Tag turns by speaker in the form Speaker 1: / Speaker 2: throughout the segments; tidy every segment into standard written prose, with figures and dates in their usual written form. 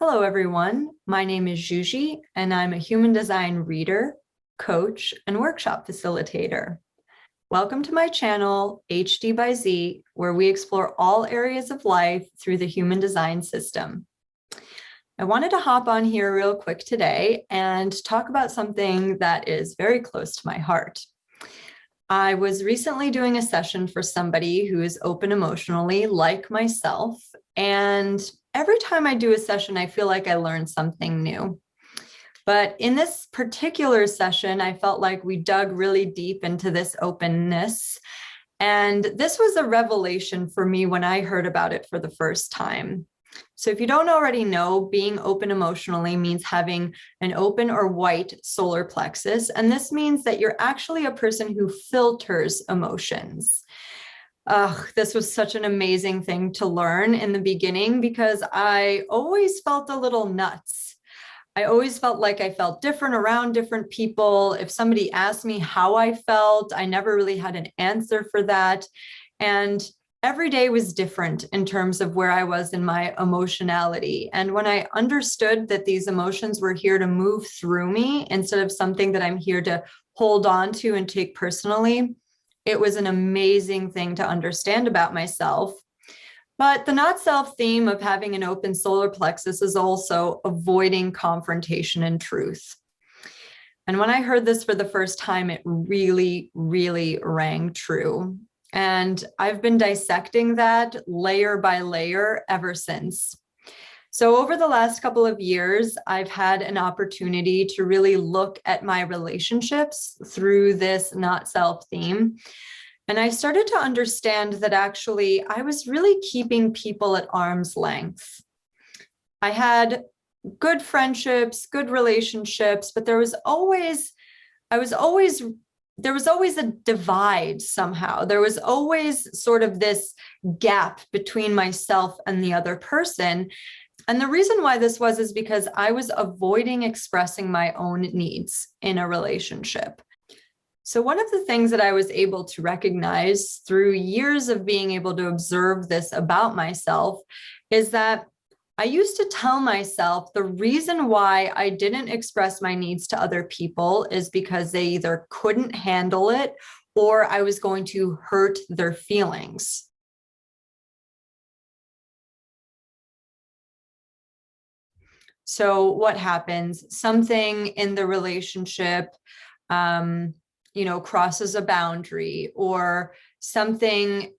Speaker 1: Hello, everyone. My name is Juji, and I'm a human design reader, coach, and workshop facilitator. Welcome to my channel, HD by Z, where we explore all areas of life through the human design system. I wanted to hop on here real quick today and talk about something that is very close to my heart. I was recently doing a session for somebody who is open emotionally, like myself, and every time I do a session, I feel like I learn something new. But in this particular session, I felt like we dug really deep into this openness. And this was a revelation for me when I heard about it for the first time. So if you don't already know, being open emotionally means having an open or white solar plexus. And this means that you're actually a person who filters emotions. This was such an amazing thing to learn in the beginning because I always felt a little nuts. I always felt like I felt different around different people. If somebody asked me how I felt, I never really had an answer for that. And every day was different in terms of where I was in my emotionality. And when I understood that these emotions were here to move through me instead of something that I'm here to hold on to and take personally, it was an amazing thing to understand about myself. But the not self theme of having an open solar plexus is also avoiding confrontation and truth. And when I heard this for the first time, it really, really rang true. And I've been dissecting that layer by layer ever since. So over the last couple of years, I've had an opportunity to really look at my relationships through this not self theme. And I started to understand that actually I was really keeping people at arm's length. I had good friendships, good relationships, but there was always a divide somehow. There was always sort of this gap between myself and the other person. And the reason why this was is because I was avoiding expressing my own needs in a relationship. So one of the things that I was able to recognize through years of being able to observe this about myself is that I used to tell myself the reason why I didn't express my needs to other people is because they either couldn't handle it or I was going to hurt their feelings. So what happens? Something in the relationship, crosses a boundary, or something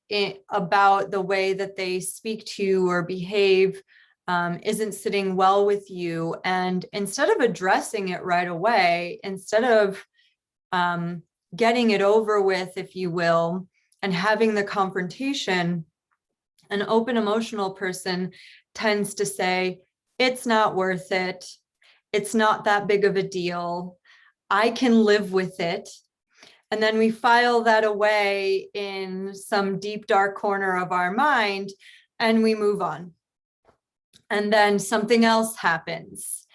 Speaker 1: about the way that they speak to you or behave isn't sitting well with you. And instead of addressing it right away, instead of getting it over with, if you will, and having the confrontation, an open emotional person tends to say, it's not worth it. It's not that big of a deal. I can live with it. And then we file that away in some deep, dark corner of our mind and we move on. And then something else happens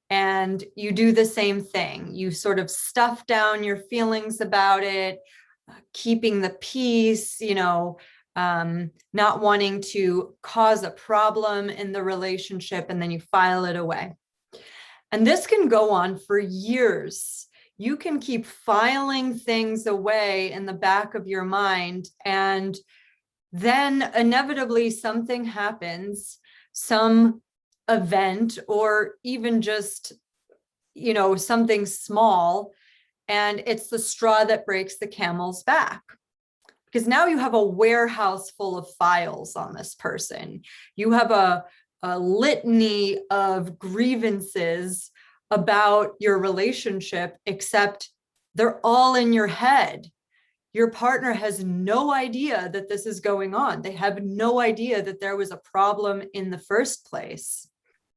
Speaker 1: and you do the same thing. You sort of stuff down your feelings about it, keeping the peace, not wanting to cause a problem in the relationship, and then you file it away. And this can go on for years. You can keep filing things away in the back of your mind, and then inevitably something happens, some event, or even just, something small, and it's the straw that breaks the camel's back. Because now you have a warehouse full of files on this person. You have a litany of grievances about your relationship, except they're all in your head. Your partner has no idea that this is going on. They have no idea that there was a problem in the first place.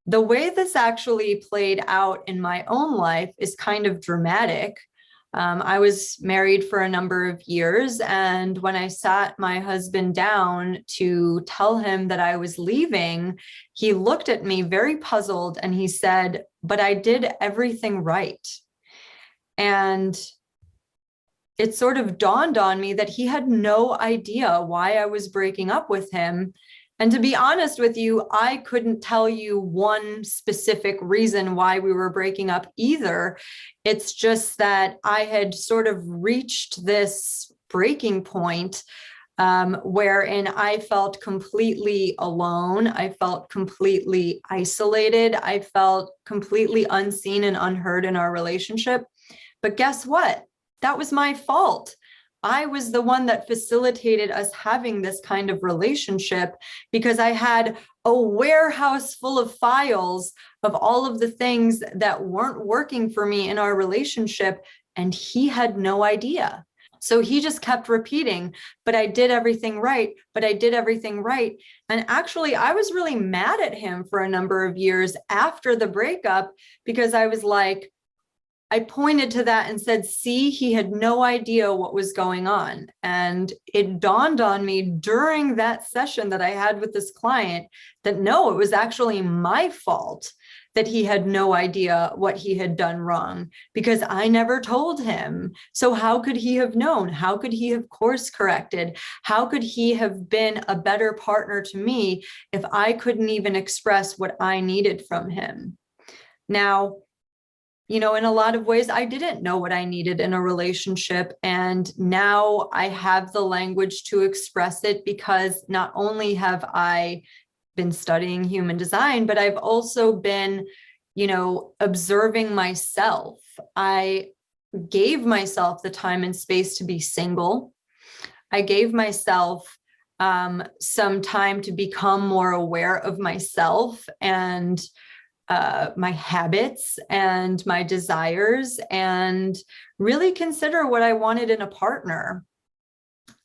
Speaker 1: The way this actually played out in my own life is kind of dramatic. I was married for a number of years, and when I sat my husband down to tell him that I was leaving, he looked at me very puzzled and he said, "But I did everything right." And it sort of dawned on me that he had no idea why I was breaking up with him. And to be honest with you, I couldn't tell you one specific reason why we were breaking up either. It's just that I had sort of reached this breaking point wherein I felt completely alone. I felt completely isolated. I felt completely unseen and unheard in our relationship. But guess what? That was my fault. I was the one that facilitated us having this kind of relationship because I had a warehouse full of files of all of the things that weren't working for me in our relationship, and he had no idea. So he just kept repeating, but I did everything right, but I did everything right. And actually, I was really mad at him for a number of years after the breakup because I was like, I pointed to that and said, see, he had no idea what was going on. And it dawned on me during that session that I had with this client that no, it was actually my fault that he had no idea what he had done wrong because I never told him. So how could he have known? How could he have course corrected? How could he have been a better partner to me if I couldn't even express what I needed from him? Now, in a lot of ways, I didn't know what I needed in a relationship. And now I have the language to express it because not only have I been studying human design, but I've also been, observing myself. I gave myself the time and space to be single. I gave myself some time to become more aware of myself and my habits and my desires, and really consider what I wanted in a partner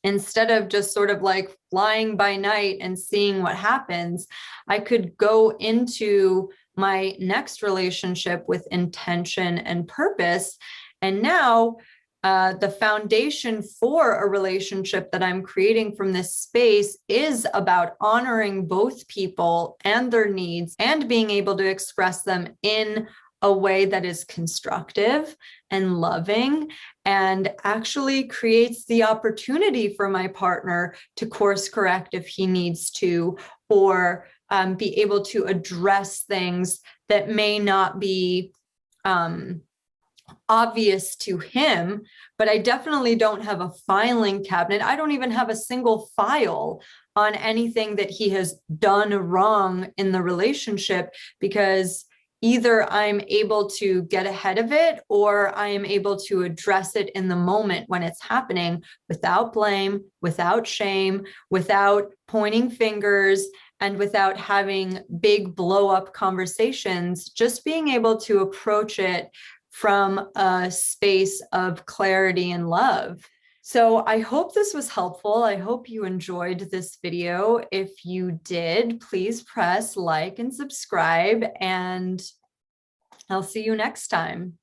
Speaker 1: instead of just sort of like flying by night and seeing what happens. I could go into my next relationship with intention and purpose. And now the foundation for a relationship that I'm creating from this space is about honoring both people and their needs and being able to express them in a way that is constructive and loving and actually creates the opportunity for my partner to course correct if he needs to, or be able to address things that may not be obvious to him, but I definitely don't have a filing cabinet. I don't even have a single file on anything that he has done wrong in the relationship, because either I'm able to get ahead of it or I am able to address it in the moment when it's happening without blame, without shame, without pointing fingers, and without having big blow up conversations, just being able to approach it from a space of clarity and love. So I hope this was helpful. I hope you enjoyed this video. If you did, please press like and subscribe, and I'll see you next time.